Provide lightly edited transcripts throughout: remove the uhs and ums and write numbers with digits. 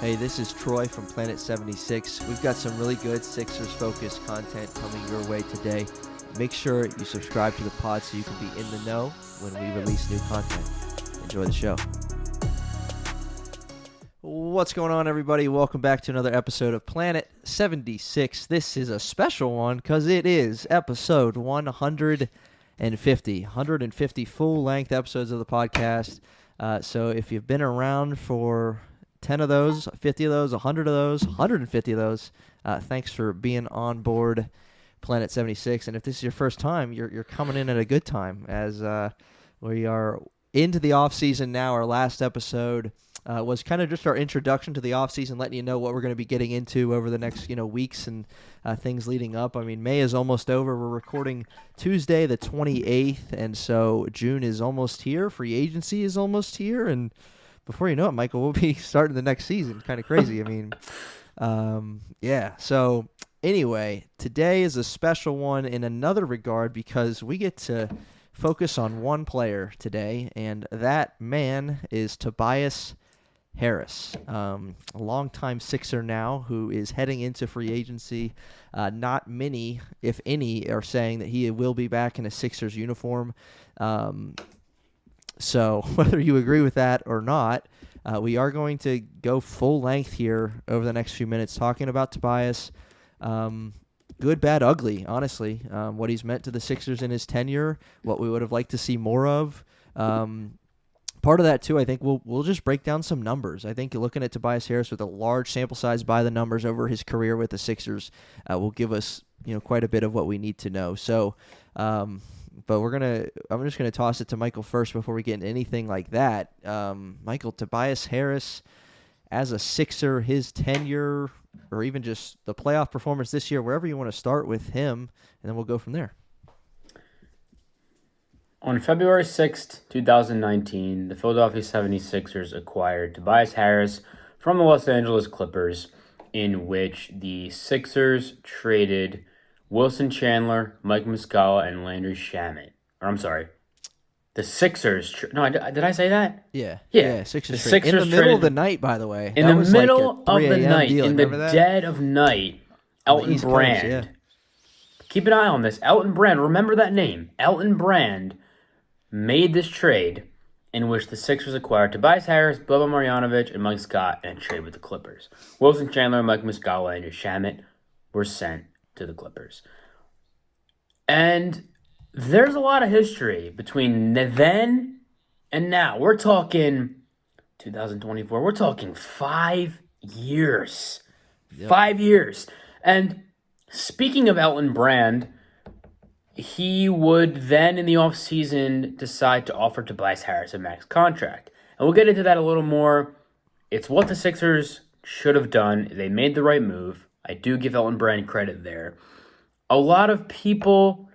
Hey, this is Troy from Planet 76. We've got some really good Sixers-focused content coming your way today. Make sure you subscribe to the pod so you can be in the know when we release new content. Enjoy the show. What's going on, everybody? Welcome back to another episode of Planet 76. This is a special one because it is episode 150 full-length episodes of the podcast. So if you've been around for 10 of those, 50 of those, 100 of those, 150 of those, thanks for being on board Planet 76. And if this is your first time, you're coming in at a good time as we are into the off-season now. Our last episode was kind of just our introduction to the off-season, letting you know what we're going to be getting into over the next weeks and things leading up. I mean, May is almost over. We're recording Tuesday the 28th, and so June is almost here. Free agency is almost here, and before you know it, Michael, we'll be starting the next season. Kind of crazy. I mean, yeah. So anyway, today is a special one in another regard because we get to focus on one player today, and that man is Tobias Harris, a longtime Sixer now who is heading into free agency. Not many, if any, are saying that he will be back in a Sixers uniform. So whether you agree with that or not, we are going to go full length here over the next few minutes talking about Tobias. Good, bad, ugly, honestly. What he's meant to the Sixers in his tenure, what we would have liked to see more of. Part of that, too, I think we'll just break down some numbers. I think looking at Tobias Harris with a large sample size by the numbers over his career with the Sixers will give us quite a bit of what we need to know. So, but I'm just gonna toss it to Michael first before we get into anything like that. Michael, Tobias Harris as a Sixer, his tenure, or even just the playoff performance this year, wherever you want to start with him, and then we'll go from there. On February 6th, 2019, the Philadelphia 76ers acquired Tobias Harris from the Los Angeles Clippers, in which the Sixers traded Wilson Chandler, Mike Muscala, and Landry Shamet. Or I'm sorry, the Sixers. Did I say that? Yeah. Sixers in the middle of the night, by the way. In the middle of the night, in the dead of night, Elton Brand. Coast, yeah. Keep an eye on this. Elton Brand. Remember that name. Elton Brand made this trade in which the Sixers acquired Tobias Harris, Bobo Marjanovic, and Mike Scott in a trade with the Clippers. Wilson Chandler, Mike Muscala, and Shamet were sent to the Clippers. And there's a lot of history between then and now. We're talking 2024. We're talking 5 years. Yep. 5 years. And speaking of Elton Brand, he would then in the offseason decide to offer Tobias Harris a max contract. And we'll get into that a little more. It's what the Sixers should have done. They made the right move. I do give Elton Brand credit there. A lot of people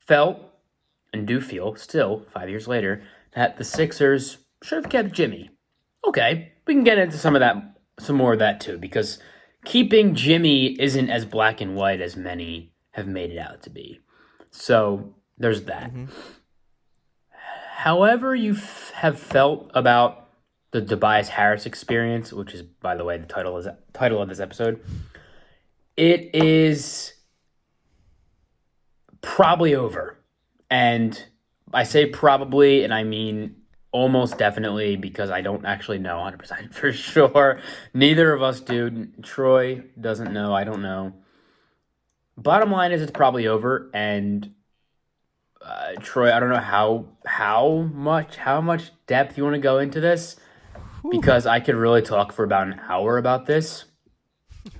felt, and do feel still, 5 years later, that the Sixers should have kept Jimmy. Okay, we can get into some more of that too, because keeping Jimmy isn't as black and white as many have made it out to be. So there's that. Mm-hmm. However you have felt about the Tobias Harris experience, which is, by the way, the title of this episode, it is probably over. And I say probably, and I mean almost definitely, because I don't actually know 100% for sure. Neither of us do. Troy doesn't know. I don't know. Bottom line is it's probably over, and Troy, I don't know how much depth you want to go into this, because I could really talk for about an hour about this,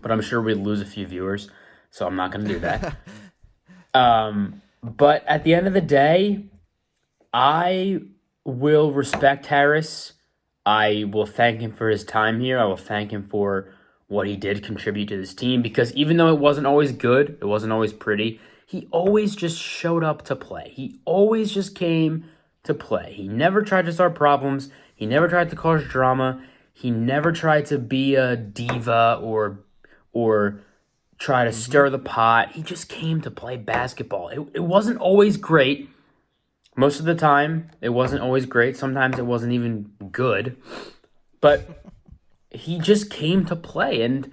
but I'm sure we'd lose a few viewers, so I'm not going to do that. But at the end of the day, I will respect Harris. I will thank him for his time here. I will thank him for what he did contribute to this team, because even though it wasn't always good, it wasn't always pretty, he always just showed up to play. He always just came to play. He never tried to start problems. He never tried to cause drama. He never tried to be a diva or try to stir the pot. He just came to play basketball. It wasn't always great. Most of the time, it wasn't always great. Sometimes it wasn't even good. But he just came to play, and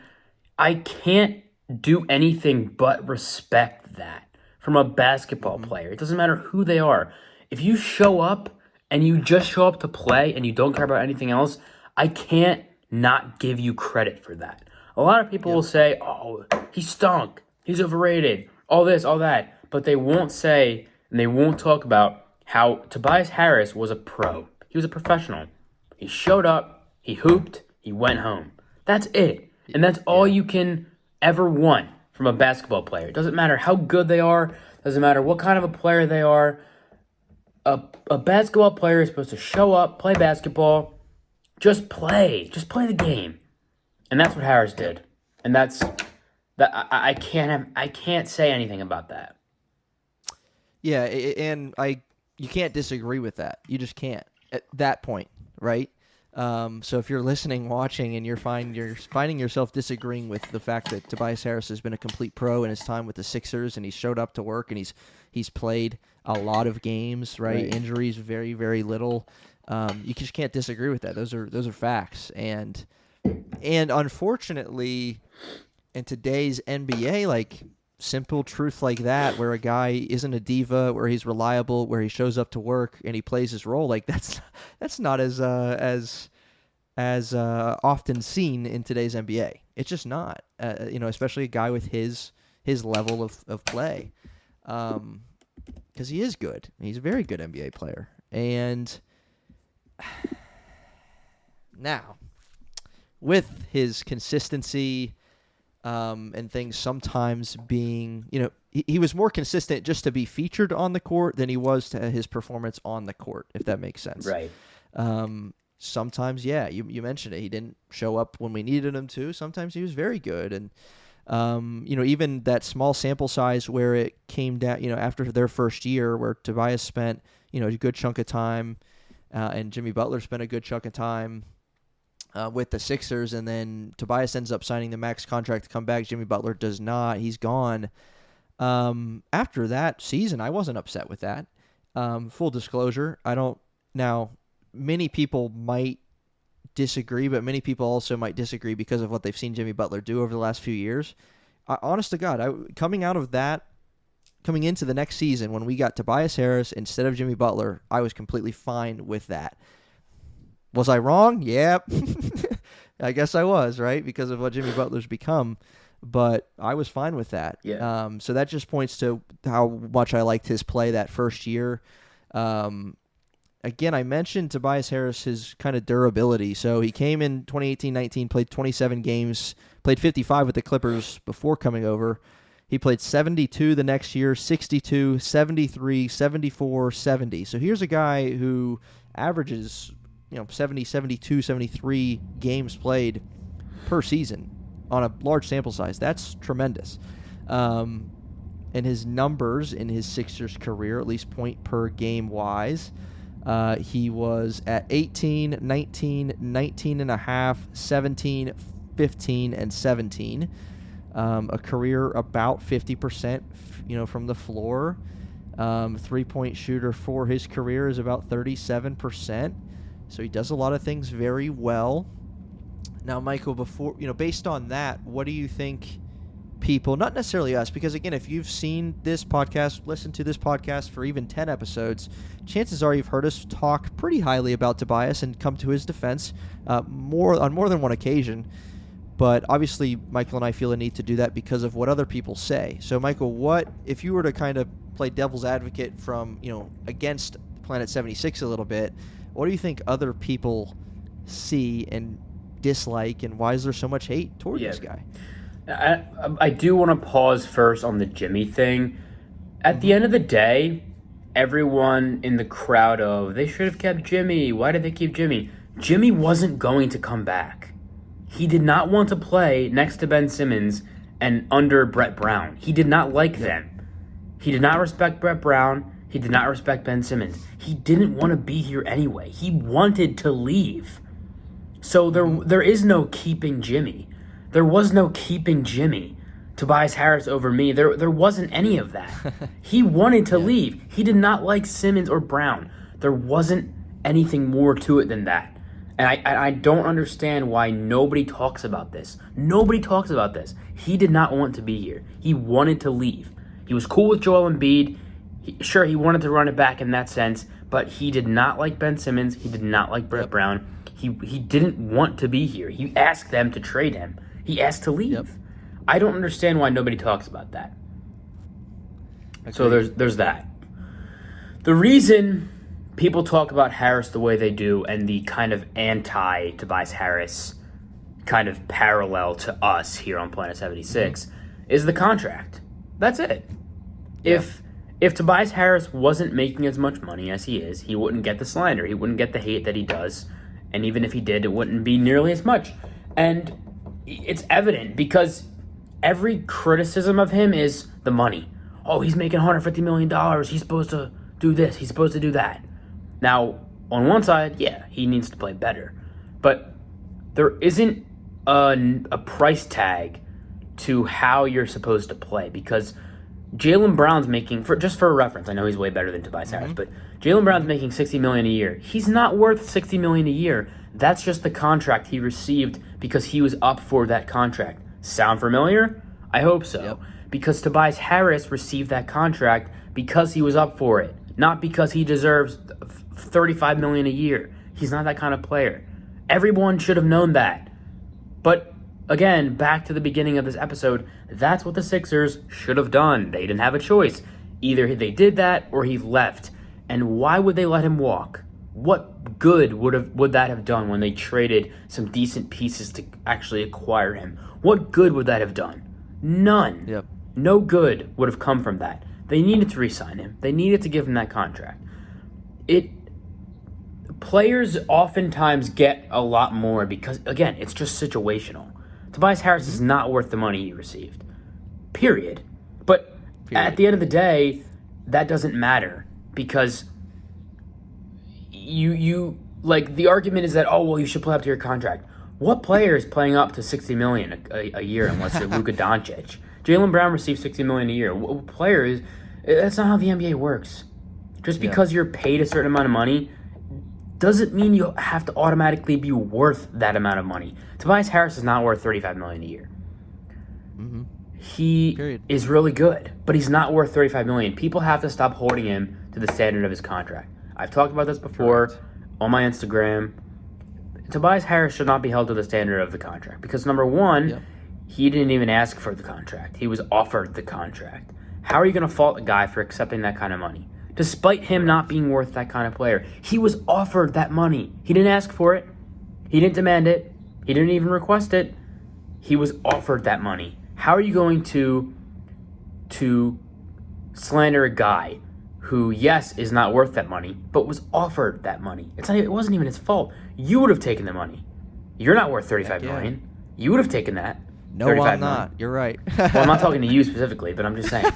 I can't do anything but respect that from a basketball player. It doesn't matter who they are. If you show up and you just show up to play and you don't care about anything else, I can't not give you credit for that. A lot of people will say, oh, he stunk, he's overrated, all this, all that, but they won't say and they won't talk about how Tobias Harris was a pro. He was a professional. He showed up, he hooped, he went home. That's it. And that's all you can ever want from a basketball player. It doesn't matter how good they are, doesn't matter what kind of a player they are. A basketball player is supposed to show up, play basketball, just play the game. And that's what Harris did. And I can't say anything about that. Yeah, and you can't disagree with that. You just can't at that point, right? So if you're listening, watching, and you're finding yourself disagreeing with the fact that Tobias Harris has been a complete pro in his time with the Sixers, and he's showed up to work, and he's played a lot of games, right? Injuries, very, very little. You just can't disagree with that. Those are facts, and unfortunately, in today's NBA, like simple truth like that, where a guy isn't a diva, where he's reliable, where he shows up to work and he plays his role, like that's not as often seen in today's NBA. It's just not, especially a guy with his level of play, because he is good. He's a very good NBA player, and now with his consistency. And things sometimes being, he was more consistent just to be featured on the court than he was to his performance on the court, if that makes sense. Right. Sometimes, you mentioned it. He didn't show up when we needed him to. Sometimes he was very good. And, even that small sample size where it came down, after their first year where Tobias spent, a good chunk of time, and Jimmy Butler spent a good chunk of time, with the Sixers, and then Tobias ends up signing the max contract to come back. Jimmy Butler does not. He's gone. After that season, I wasn't upset with that. Full disclosure, now, many people might disagree, but many people also might disagree because of what they've seen Jimmy Butler do over the last few years. Honest to God, coming into the next season when we got Tobias Harris instead of Jimmy Butler, I was completely fine with that. Was I wrong? Yep. I guess I was, right? Because of what Jimmy Butler's become. But I was fine with that. Yeah. So that just points to how much I liked his play that first year. Again, I mentioned Tobias Harris, his kind of durability. So he came in 2018-19, played 27 games, played 55 with the Clippers before coming over. He played 72 the next year, 62, 73, 74, 70. So here's a guy who averages 70, 72, 73 games played per season on a large sample size. That's tremendous. And his numbers in his Sixers career, at least point per game wise, he was at 18, 19, 19 and a half, 17, 15, and 17. A career about 50%, from the floor. 3-point shooter for his career is about 37%. So he does a lot of things very well. Now, Michael, based on that, what do you think people, not necessarily us, because again, if you've seen this podcast, listened to this podcast for even 10 episodes, chances are you've heard us talk pretty highly about Tobias and come to his defense on more than one occasion. But obviously, Michael and I feel a need to do that because of what other people say. So, Michael, what if you were to kind of play devil's advocate from, against Planet 76 a little bit, what do you think other people see and dislike, and why is there so much hate toward this guy? I do want to pause first on the Jimmy thing. At the end of the day, everyone in the crowd they should have kept Jimmy. Why did they keep Jimmy? Jimmy wasn't going to come back. He did not want to play next to Ben Simmons and under Brett Brown. He did not like them. He did not respect Brett Brown. He did not respect Ben Simmons. He didn't want to be here anyway. He wanted to leave. So there is no keeping Jimmy. There was no keeping Jimmy. Tobias Harris over me. There wasn't any of that. He wanted to leave. He did not like Simmons or Brown. There wasn't anything more to it than that. And I don't understand why nobody talks about this. Nobody talks about this. He did not want to be here. He wanted to leave. He was cool with Joel Embiid. Sure, he wanted to run it back in that sense, but he did not like Ben Simmons. He did not like Brett Brown. He didn't want to be here. He asked them to trade him. He asked to leave. Yep. I don't understand why nobody talks about that. Agreed. So there's that. The reason people talk about Harris the way they do and the kind of anti-Tobias Harris kind of parallel to us here on Planet 76 is the contract. That's it. Yeah. If Tobias Harris wasn't making as much money as he is, he wouldn't get the slander. He wouldn't get the hate that he does. And even if he did, it wouldn't be nearly as much. And it's evident because every criticism of him is the money. Oh, he's making $150 million. He's supposed to do this. He's supposed to do that. Now, on one side, yeah, he needs to play better. But there isn't a price tag to how you're supposed to play because Jaylen Brown's making, just for reference, I know he's way better than Tobias Harris, but Jaylen Brown's making $60 million a year. He's not worth $60 million a year. That's just the contract he received because he was up for that contract. Sound familiar? I hope so. Yep. Because Tobias Harris received that contract because he was up for it, not because he deserves $35 million a year. He's not that kind of player. Everyone should have known that. But again, back to the beginning of this episode, that's what the Sixers should have done. They didn't have a choice. Either they did that or he left. And why would they let him walk? What good would that have done when they traded some decent pieces to actually acquire him? What good would that have done? None. Yep. No good would have come from that. They needed to re-sign him. They needed to give him that contract. Players oftentimes get a lot more because, again, it's just situational. Tobias Harris is not worth the money he received. Period. But at the end of the day, that doesn't matter because you like the argument is that, oh, well, you should play up to your contract. What player is playing up to $60 million a year unless you're Luka Doncic? Jaylen Brown receives $60 million a year. What player is? That's not how the NBA works. Just because you're paid a certain amount of money doesn't mean you have to automatically be worth that amount of money. Tobias Harris is not worth $35 million a year. Mm-hmm. He is really good, but he's not worth $35 million. People have to stop holding him to the standard of his contract. I've talked about this before on my Instagram. Tobias Harris should not be held to the standard of the contract because, number one, he didn't even ask for the contract. He was offered the contract. How are you going to fault a guy for accepting that kind of money? Despite him not being worth that kind of player, he was offered that money. He didn't ask for it. He didn't demand it. He didn't even request it. He was offered that money. How are you going to slander a guy who, yes, is not worth that money, but was offered that money? It wasn't even his fault. You would have taken the money. You're not worth $35 million. You would have taken that. No, I'm not. You're right. Well, I'm not talking to you specifically, but I'm just saying.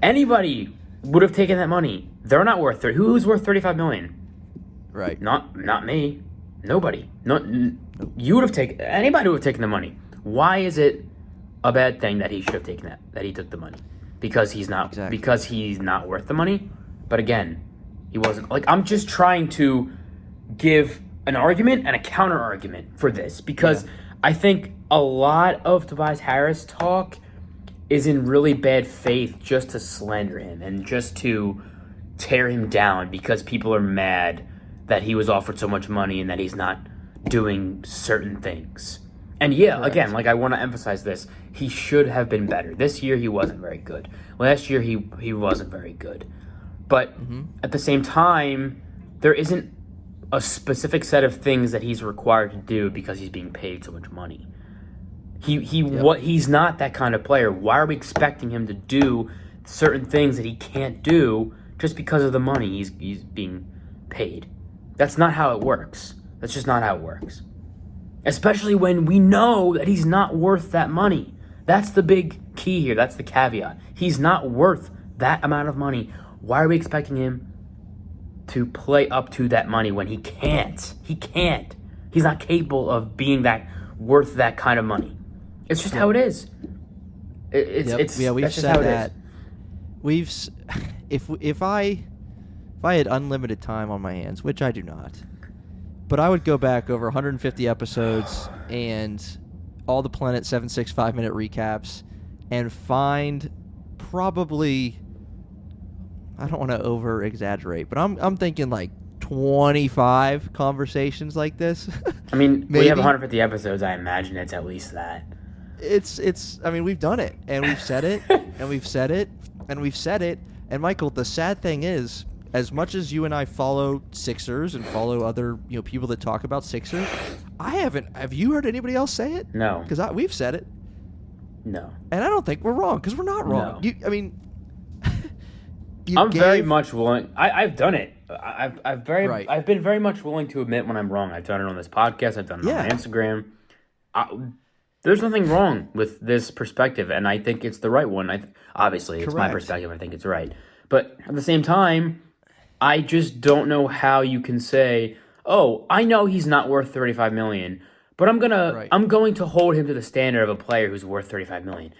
Anybody would have taken that money. They're not worth who's worth $35 million? Right. Not me. Nobody. You would have taken. Anybody would have taken the money. Why is it a bad thing that he should have taken that he took the money? Because he's not. Exactly. Because he's not worth the money. But again, he wasn't. Like, I'm just trying to give an argument and a counter argument for this because I think a lot of Tobias Harris talk is in really bad faith just to slander him and just to tear him down because people are mad that he was offered so much money and that he's not doing certain things. And again, like I want to emphasize this, he should have been better. This year he wasn't very good. Last year he wasn't very good. But at the same time, there isn't a specific set of things that he's required to do because he's being paid so much money. He's not that kind of player. Why are we expecting him to do certain things that he can't do just because of the money he's being paid? That's not how it works. That's just not how it works. Especially when we know that he's not worth that money. That's the big key here. That's the caveat. He's not worth that amount of money. Why are we expecting him to play up to that money when he can't? He can't. He's not capable of being that worth that kind of money. It's just how it is. We've said that. If I had unlimited time on my hands, which I do not, But I would go back over 150 episodes and all the Planet 765 minute recaps and find probably, I don't want to over exaggerate, but I'm thinking like 25 conversations like this. I mean, Maybe. we have 150 episodes. I imagine it's at least that. I mean, we've done it, and we've said it, and we've said it, and we've said it. And Michael, the sad thing is, as much as you and I follow Sixers and follow other people that talk about Sixers, I haven't. Have you heard anybody else say it? No. Because we've said it. No. And I don't think we're wrong, because we're not wrong. No. I'm very much willing. I've done it. I've been very much willing to admit when I'm wrong. I've done it on this podcast. I've done it on Instagram. There's nothing wrong with this perspective, and I think it's the right one. Obviously, it's my perspective. I think it's right. But at the same time, I just don't know how you can say, "Oh, I know he's not worth $35 million, but I'm going to hold him to the standard of a player who's worth $35 million."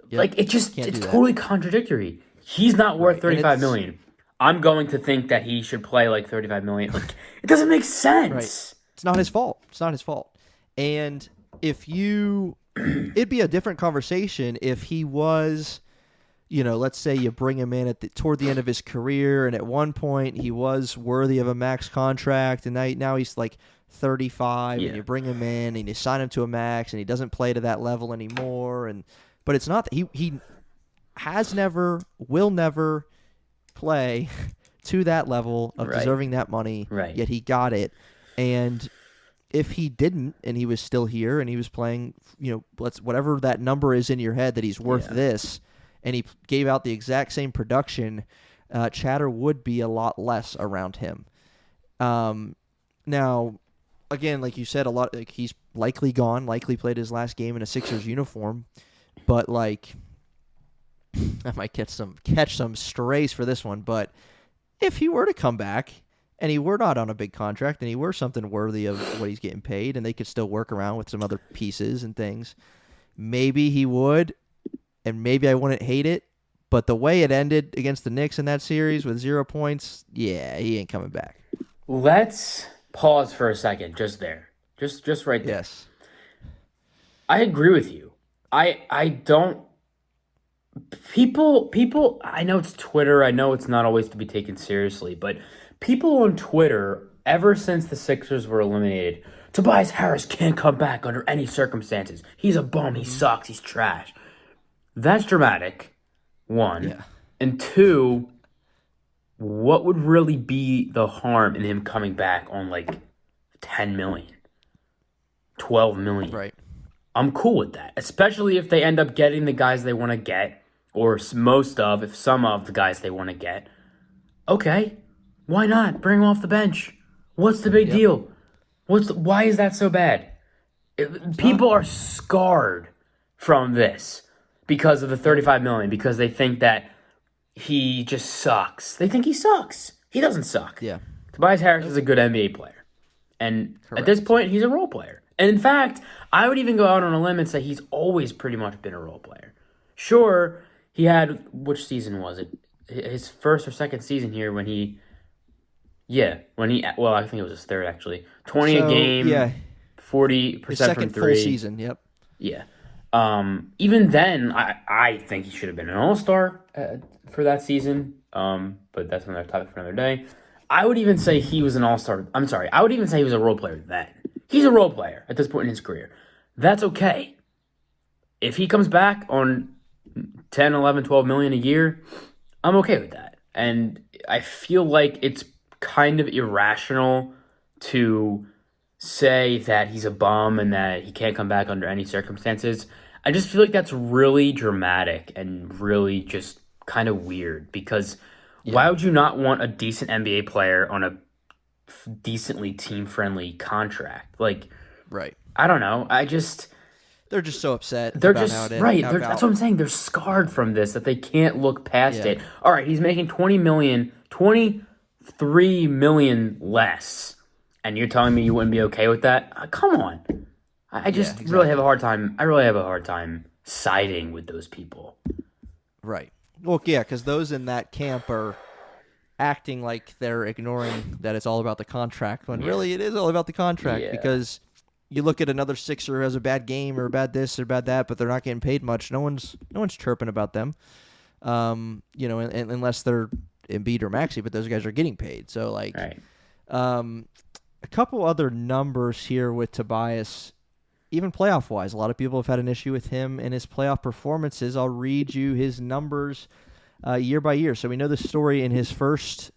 Yep. Like it's totally contradictory. He's not worth $35 million. I'm going to think that he should play like $35 million. Like, it doesn't make sense. Right. It's not his fault. And it'd be a different conversation if he was, let's say you bring him in toward the end of his career, and at one point he was worthy of a max contract, and now he's like 35, and you bring him in and you sign him to a max, and he doesn't play to that level anymore. But it's not that he has never, will never play to that level of deserving that money. Right. Yet he got it, and if he didn't, and he was still here, and he was playing, whatever that number is in your head that he's worth this, and he gave out the exact same production, chatter would be a lot less around him. Now, again, like you said, he's likely gone, likely played his last game in a Sixers uniform, but like, I might catch some strays for this one, but if he were to come back, and he were not on a big contract, and he were something worthy of what he's getting paid, and they could still work around with some other pieces and things, maybe he would, and maybe I wouldn't hate it. But the way it ended against the Knicks in that series with 0 points, he ain't coming back. Let's pause for a second, just there, just right there. Yes, I agree with you. I don't. People. I know it's Twitter. I know it's not always to be taken seriously, but people on Twitter, ever since the Sixers were eliminated, Tobias Harris can't come back under any circumstances. He's a bum. He sucks. He's trash. That's dramatic, one. Yeah. And two, what would really be the harm in him coming back on like $10 million, $12 million? Right. I'm cool with that, especially if they end up getting the guys they want to get, or some of the guys they want to get. Okay. Why not? Bring him off the bench. What's the big deal? Why is that so bad? People are scarred from this because of the $35 million, because they think that he just sucks. They think he sucks. He doesn't suck. Yeah. Tobias Harris is a good NBA player. And at this point, he's a role player. And in fact, I would even go out on a limb and say he's always pretty much been a role player. Sure, he had, which season was it? His first or second season here when he... I think it was his third, actually. 20 a game, 40% from second three. Full season, yep. Yeah. Even then, I think he should have been an all-star for that season, but that's another topic for another day. I would even say he was an all-star. I'm sorry. I would even say he was a role player then. He's a role player at this point in his career. That's okay. If he comes back on 10, 11, 12 million a year, I'm okay with that. And I feel like it's kind of irrational to say that he's a bum and that he can't come back under any circumstances. I just feel like that's really dramatic and really just kind of weird, because why would you not want a decent NBA player on a decently team-friendly contract? Like, right. I don't know. They're just so upset. They're about just how it right. ended. That's what I'm saying. They're scarred from this, that they can't look past it. All right, he's making $23 million less, and you're telling me you wouldn't be okay with that? Come on. I just really have a hard time. I really have a hard time siding with those people. Right. Well, yeah, because those in that camp are acting like they're ignoring that it's all about the contract when really it is all about the contract because you look at another Sixer who has a bad game or bad this or bad that, but they're not getting paid much. No one's chirping about them, unless they're Embiid or Maxey, but those guys are getting paid. So a couple other numbers here with Tobias, even playoff wise. A lot of people have had an issue with him and his playoff performances. I'll read you his numbers year by year. So we know the story in his first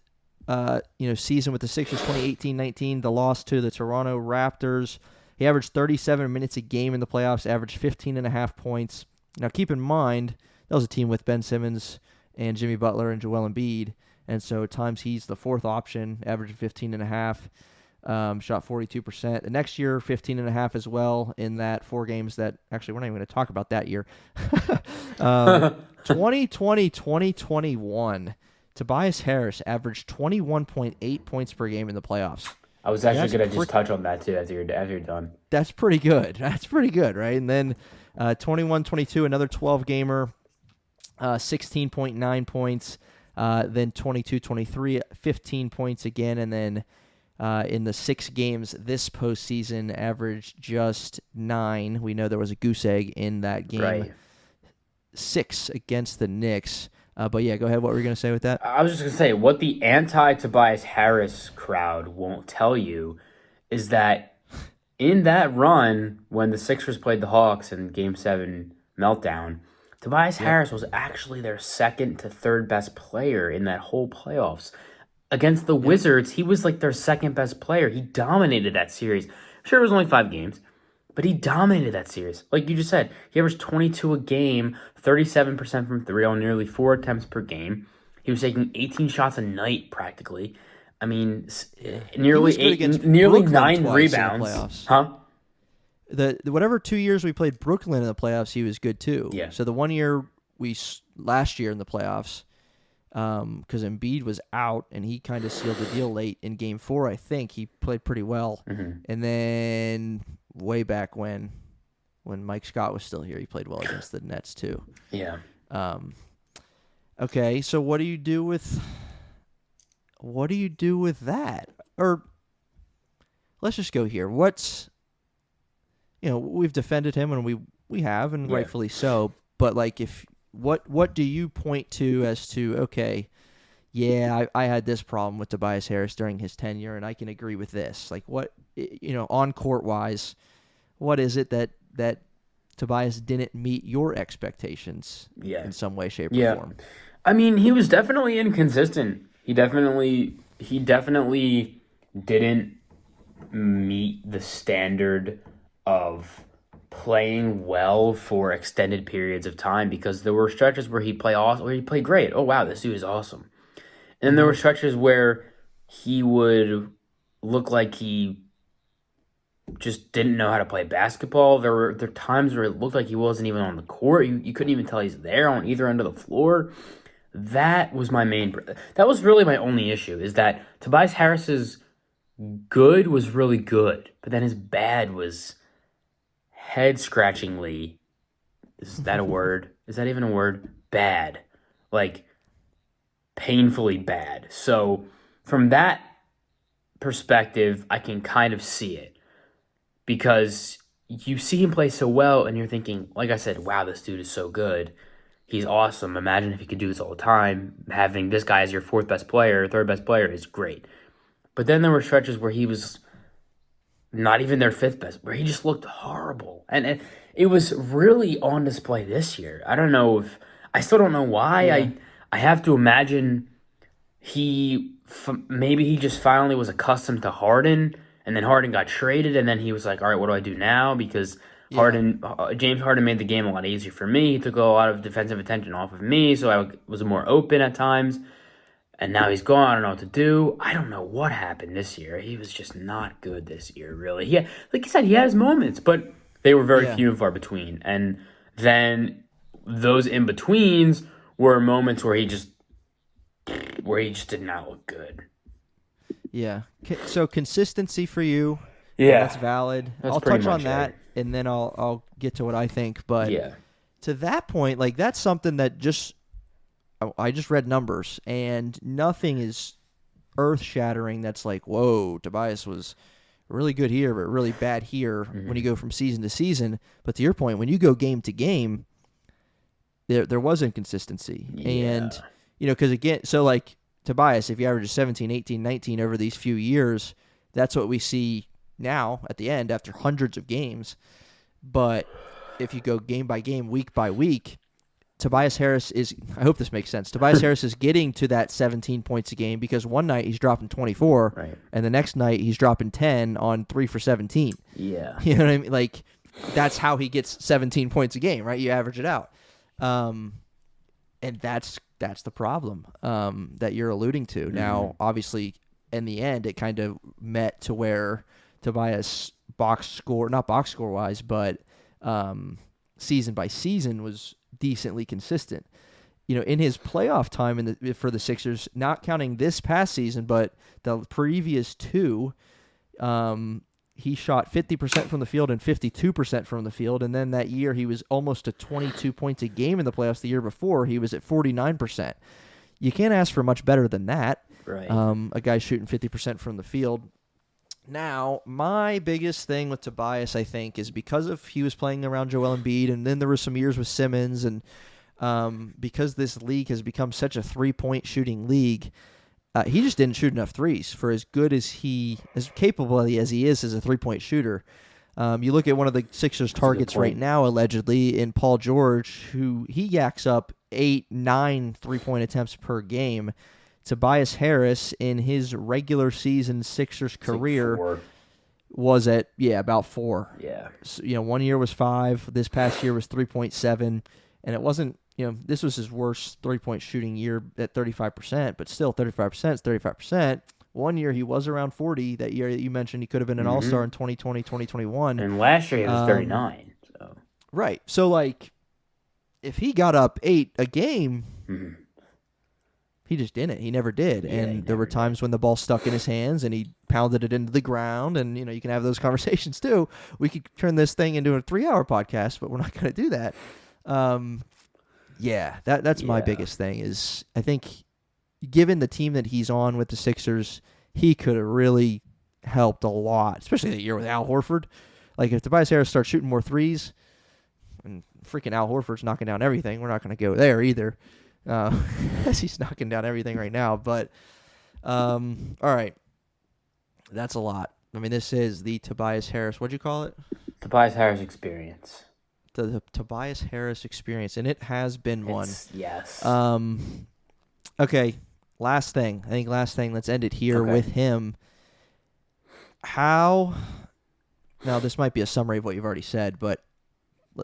season with the Sixers, 2018-19, the loss to the Toronto Raptors. He averaged 37 minutes a game in the playoffs, averaged 15.5 points. Now, keep in mind, that was a team with Ben Simmons and Jimmy Butler and Joel Embiid, and so at times he's the fourth option, averaging 15.5, shot 42%. The next year, 15.5 as well in that 4 games that, actually, we're not even going to talk about that year. 2020, 2021, Tobias Harris averaged 21.8 points per game in the playoffs. I was actually going to just touch on that, too, after you're done. That's pretty good. That's pretty good, right? And then 21-22, another 12-gamer, 16.9 points. Then 22-23, 15 points again. And then in the 6 games this postseason, averaged just 9. We know there was a goose egg in that game. 6 against the Knicks. But yeah, go ahead. What were you going to say with that? I was just going to say, what the anti-Tobias Harris crowd won't tell you is that in that run, when the Sixers played the Hawks in Game 7 meltdown, Tobias Harris was actually their second to third best player in that whole playoffs. Against the Wizards, he was like their second best player. He dominated that series. Sure, it was only 5 games. But he dominated that series. Like you just said, he averaged 22 a game, 37% from 3 on nearly 4 attempts per game. He was taking 18 shots a night practically. I mean, nearly 9 rebounds. Huh? The whatever 2 years we played Brooklyn in the playoffs, he was good too. Yeah. So the 1 year last year in the playoffs, because Embiid was out and he kind of sealed the deal late in Game 4. I think he played pretty well, and then way back when Mike Scott was still here, he played well against the Nets too. Yeah. Okay, so what do you do with that? Or let's just go here. We've defended him and we have, and rightfully so. But like, what do you point to as to, okay, yeah, I had this problem with Tobias Harris during his tenure, and I can agree with this. Like, what, on court wise, what is it that Tobias didn't meet your expectations in some way, shape, or form? I mean, he was definitely inconsistent. He definitely didn't meet the standard of playing well for extended periods of time, because there were stretches where he played great. Oh wow, this dude is awesome. And then there were stretches where he would look like he just didn't know how to play basketball. There were times where it looked like he wasn't even on the court. You couldn't even tell he's there on either end of the floor. That was that was really my only issue, is that Tobias Harris's good was really good, but then his bad was head-scratchingly, is that a word? Is that even a word? Bad. Like, painfully bad. So, from that perspective, I can kind of see it. Because you see him play so well, and you're thinking, like I said, wow, this dude is so good. He's awesome. Imagine if he could do this all the time. Having this guy as your fourth best player, third best player is great. But then there were stretches where he was not even their fifth best, where he just looked horrible. And it was really on display this year. I don't know I still don't know why. Yeah. I have to imagine maybe he just finally was accustomed to Harden, and then Harden got traded, and then he was like, all right, what do I do now? Because James Harden made the game a lot easier for me. He took a lot of defensive attention off of me, so I was more open at times. And now he's gone. I don't know what to do. I don't know what happened this year. He was just not good this year, really. Like you said, he had his moments, but they were very few and far between. And then those in-betweens were moments where he just did not look good. Yeah. So consistency for you. Yeah. That's valid. I'll touch on that, and then I'll get to what I think. But to that point, like, that's something that just I just read numbers, and nothing is earth-shattering that's like, whoa, Tobias was really good here, but really bad here when you go from season to season. But to your point, when you go game to game, there was inconsistency. And, because again, so like Tobias, if he averages 17, 18, 19 over these few years, that's what we see now at the end after hundreds of games. But if you go game by game, week by week, Tobias Harris is, I hope this makes sense, Tobias Harris is getting to that 17 points a game because one night he's dropping 24, Right. and the next night he's dropping 10 on 3 for 17. Yeah. You know what I mean? Like, that's how he gets 17 points a game, right? You average it out. And that's the problem that you're alluding to. Now, obviously, in the end, it kind of met to where Tobias not box score wise, but season by season was decently consistent. In his playoff time for the Sixers, not counting this past season, but the previous two, he shot 50% from the field and 52% from the field. And then that year he was almost to 22 points a game in the playoffs. The year before he was at 49%. You can't ask for much better than that. Right. A guy shooting 50% from the field. Now, my biggest thing with Tobias, I think, is because of he was playing around Joel Embiid, and then there were some years with Simmons, and because this league has become such a three-point shooting league, he just didn't shoot enough threes for as good as capable as he is as a three-point shooter. You look at one of the Sixers' targets right now, allegedly, in Paul George, who he yaks up 8, 9 three-point attempts per game. Tobias Harris, in his regular season Sixers career, Like 4. was at, about 4. Yeah. So, 1 year was 5. This past year was 3.7. And it wasn't, this was his worst three-point shooting year at 35%, but still 35% is 35%. 1 year he was around 40. That year that you mentioned he could have been an all-star in 2020, 2021. And last year he was 39. So. Right. So, like, if he got up 8 a game, he just didn't. He never did. Yeah, And there were times when the ball stuck in his hands and he pounded it into the ground. And, you can have those conversations too. We could turn this thing into a 3-hour podcast, but we're not going to do that. That's my biggest thing is I think given the team that he's on with the Sixers, he could have really helped a lot, especially the year with Al Horford. Like if Tobias Harris starts shooting more threes and freaking Al Horford's knocking down everything, we're not going to go there either. As he's knocking down everything right now. But, all right. That's a lot. I mean, this is the Tobias Harris. What'd you call it? Tobias Harris experience. The Tobias Harris experience. And it has been one. Yes. Okay. Last thing. Let's end it here with him. Now, this might be a summary of what you've already said, but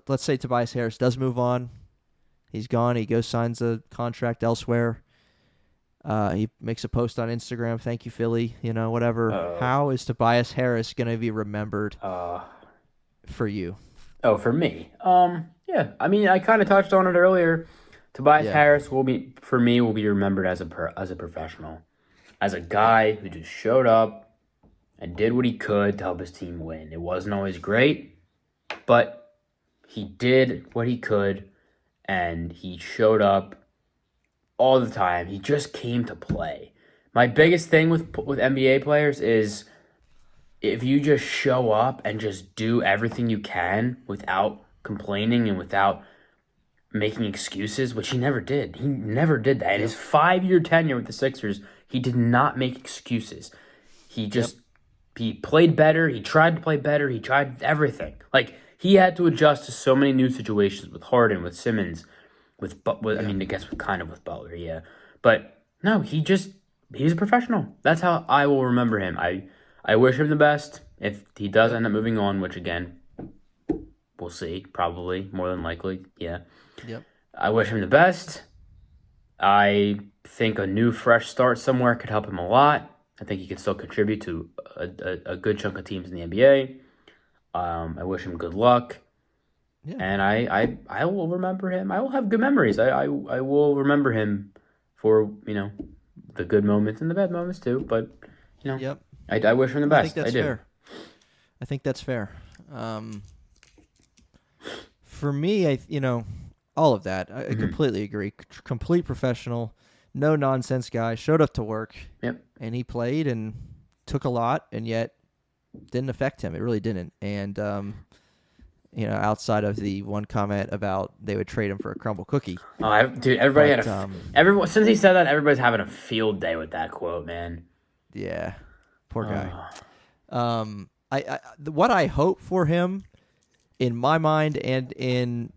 let's say Tobias Harris does move on. He's gone. He goes signs a contract elsewhere. He makes a post on Instagram. Thank you, Philly. Whatever. How is Tobias Harris going to be remembered for you? Oh, for me? Yeah. I mean, I kind of touched on it earlier. Tobias Harris will be remembered as a professional, as a guy who just showed up and did what he could to help his team win. It wasn't always great, but he did what he could. And he showed up all the time. He just came to play. My biggest thing with NBA players is if you just show up and just do everything you can without complaining and without making excuses, which he never did. He never did that. In his 5-year tenure with the Sixers, he did not make excuses. He just he played better. He tried to play better. He tried everything. Like, he had to adjust to so many new situations with Harden, with Simmons, with Butler, yeah. But no, he's a professional. That's how I will remember him. I wish him the best. If he does end up moving on, which again, we'll see, probably, more than likely, yeah. Yep. I wish him the best. I think a new, fresh start somewhere could help him a lot. I think he could still contribute to a good chunk of teams in the NBA. I wish him good luck. Yeah. And I will remember him. I will have good memories. I will remember him for, the good moments and the bad moments too. But, I wish him the best. I think that's fair. I think that's fair. For me, all of that. I completely agree. Complete professional, no nonsense guy. Showed up to work. Yep. And he played and took a lot, and yet didn't affect him. It really didn't. And outside of the one comment about they would trade him for a crumble cookie. Oh, dude, everyone since he said that, everybody's having a field day with that quote, man. Yeah, poor guy. What I hope for him, in my mind and in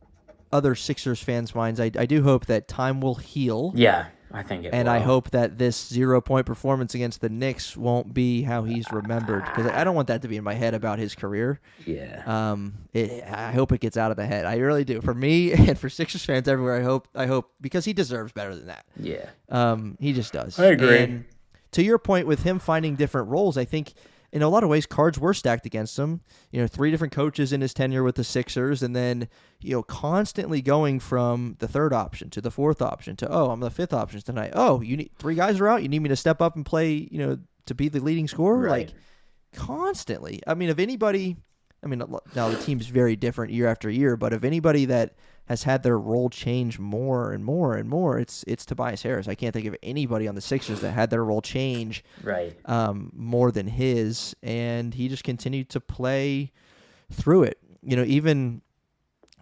other Sixers fans' minds, I do hope that time will heal. Yeah, I think it will. And I hope that this 0-point performance against the Knicks won't be how he's remembered, because I don't want that to be in my head about his career. Yeah. I hope it gets out of the head. I really do. For me and for Sixers fans everywhere, I hope because he deserves better than that. Yeah. He just does. I agree. And to your point with him finding different roles, I think in a lot of ways cards were stacked against him. 3 different coaches in his tenure with the Sixers, and then constantly going from the 3rd option to the 4th option to I'm the 5th option tonight. Oh, you need 3 guys are out. You need me to step up and play. To be the leading scorer. Right. Like constantly. I mean, if anybody. Now the team's very different year after year, but if anybody that has had their role change more and more and more, it's Tobias Harris. I can't think of anybody on the Sixers that had their role change more than his, and he just continued to play through it. Even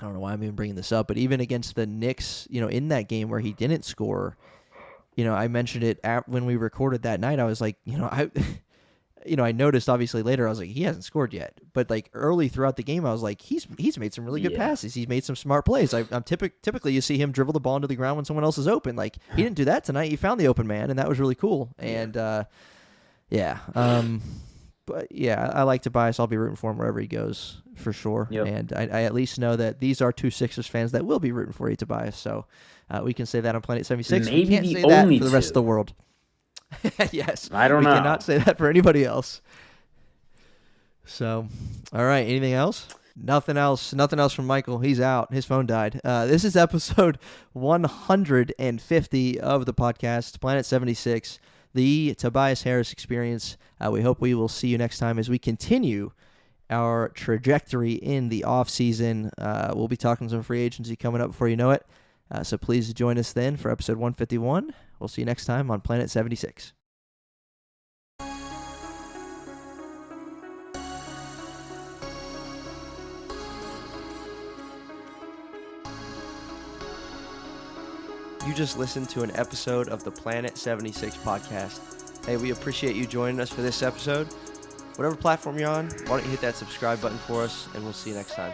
I don't know why I'm even bringing this up, but even against the Knicks, in that game where he didn't score, I mentioned it when we recorded that night. I was like, I noticed obviously later, I was like, he hasn't scored yet. But like early throughout the game, I was like, he's made some really good passes. He's made some smart plays. I'm typically you see him dribble the ball into the ground when someone else is open. Like he didn't do that tonight. He found the open man, and that was really cool. And but yeah, I like Tobias. I'll be rooting for him wherever he goes for sure. Yep. And I at least know that these are 2 Sixers fans that will be rooting for you, Tobias. So we can say that on Planet 76. Maybe we can't the say that only for the rest of two. the world. Yes. I don't know. We cannot say that for anybody else. So, all right. Anything else? Nothing else. Nothing else from Michael. He's out. His phone died. This is episode 150 of the podcast, Planet 76, the Tobias Harris experience. We hope we will see you next time as we continue our trajectory in the offseason. We'll be talking some free agency coming up before you know it. So please join us then for episode 151. We'll see you next time on Planet 76. You just listened to an episode of the Planet 76 podcast. Hey, we appreciate you joining us for this episode. Whatever platform you're on, why don't you hit that subscribe button for us, and we'll see you next time.